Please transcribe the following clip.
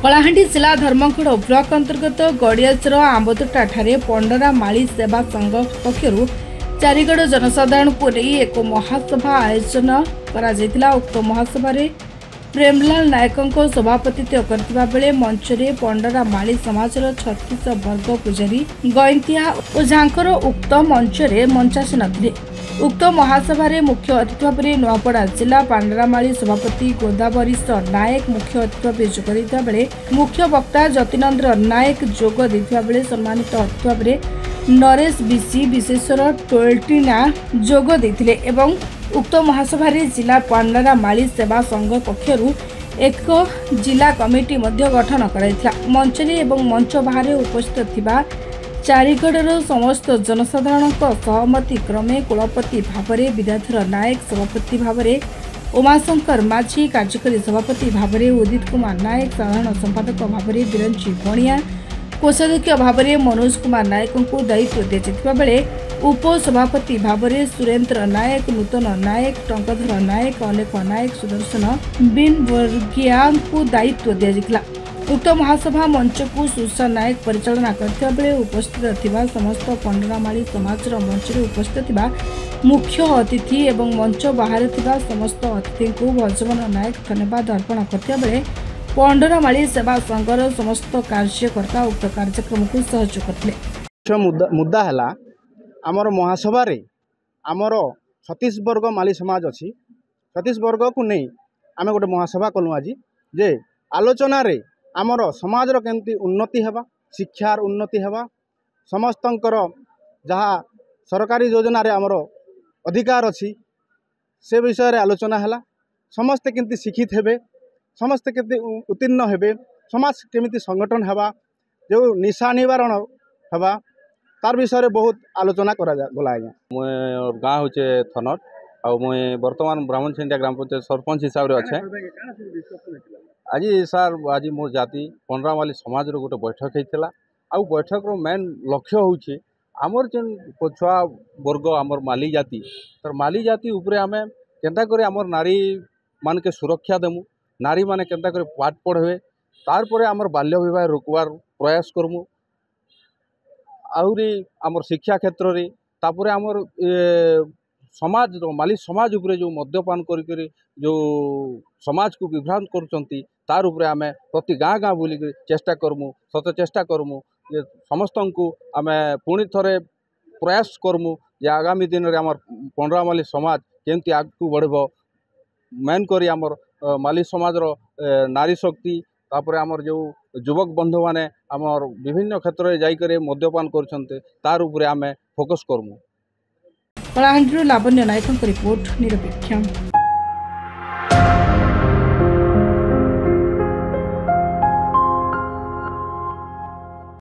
कलाहांडी जिला धर्मगढ़ ब्लॉक अंतर्गत गड़ियाचर आंबतोटा ठारे पंडरा माली सेवा संघ पक्षरु चारिगड़ जनसाधारण को नहीं एक महासभा आयोजन करा। उक्त महासभा प्रेमलाल नायकों सभापतित्व करथिबा बेले मंच रे पंडरा माली समाजर 36 वर्ग पूजारी गैंतिया और झांकर उक्त मंच रे मंचासीन थिले। उक्त महासभा मुख्य अतिथि भाव में नुआपड़ा जिला पांडरामाली सभापति गोदावरीश नायक मुख्य अतिथि भाव जोग बेले मुख्य वक्ता जतिनंद्र नायक जोग देथिबा बेले सम्मानित अतिथि भाव में नरेश बीसी विशेषर टोल्टिना जोग देथिले एवं उक्त महासभा जिला पांडरामाली सेवा संघ पक्षरु एक जिला कमिटी गठन कराइथिला। मंच एवं मंच बाहर उपस्थित थिबा चारिगढ़ समस्त जनसाधारण सहमति क्रमे कुलपति भाव में विद्याधर नायक सभापति भाव में उमाशंकर माझी कार्यकारी सभापति भाव में उदित कुमार नायक साधारण संपादक भाव में बिरंची बणिया कोषाध्यक्ष भाव में मनोज कुमार नायक को दायित्व दिया बेले उपसभापति भाव में सुरेन्द्र नायक नूतन नायक टंकधर नायक अलेख नायक सुदर्शन बिन वर्गिया को दायित्व दिया। उक्त महासभा मंच को सुषा नायक परिचालना करथिबा बेले उपस्थित थिबा समस्त पंडरामाली समाजर मंच रे उपस्थित थिबा मुख्य अतिथि एवं मंच बाहर थिबा समस्त अतिथि को भजवन नायक धन्यवाद अर्पण करथिबा बेले पंडरामाली सेवा संघर समस्त कार्यकर्ता उक्त कार्यक्रम को सहयोग करथिले। मुद्दा है आमर महासभा आमर 36 वर्ग माली समाज अच्छी 36 वर्ग को नहीं आम गोटे महासभा कलु आज जे आलोचना रे आमर समाजर केमती उन्नति हेबा शिक्षार उन्नति हेबा समस्तंकर जहाँ सरकारी योजना रे आमर अधिकार अच्छी से विषय रे आलोचना है। समस्ते केमती शिक्षित हेबे समस्ते केमती उत्तीर्ण हेबे समाज केमती संगठन हेबा जो निशा निवारण हेबा तार विषय बहुत आलोचना करा गला। आज्ञा मोर गाँ होचे थनट आ मुई वर्तमान ब्राह्मण छेंडिया ग्राम पंचायत सरपंच हिसाब से अच्छे। आज सार आज मोर जाति पंडरामाली समाज गोटे बैठक होता आ बैठक मेन लक्ष्य हूँ आमर जेन पछुआ वर्ग आमर माली जाति तर माली जाति उपरे आमे केंता करे आमर नारी मान के सुरक्षा देमु नारी माने केंता करे पाठ पढ़े तार परे आमर बाल्य विवाह रोकवार प्रयास करमु आहुरी आमर शिक्षा क्षेत्र रे तापरे आमर समाज माली समाज उपरे जो मद्यपान करी जो समाज को विभ्रांत करुचंती तार उपरे आमे प्रति गाँ गाँ बुली चेष्टा करमु सत चेष्टा करमु जे समस्त को आमे पुणी थरे प्रयास करमु जे आगामी दिन रे आमर पंडरामाली समाज केमती आगू बढ़बो मेन करी आमर माली समाजर नारी शक्ति तापर आमर जो युवक बंधु माने आमर विभिन्न क्षेत्र में जाइकर मद्यपान करछन्ते तार उपरे आमे फोकस करमु। कलाहांडी लावण्य नायक रिपोर्ट निरपेक्ष।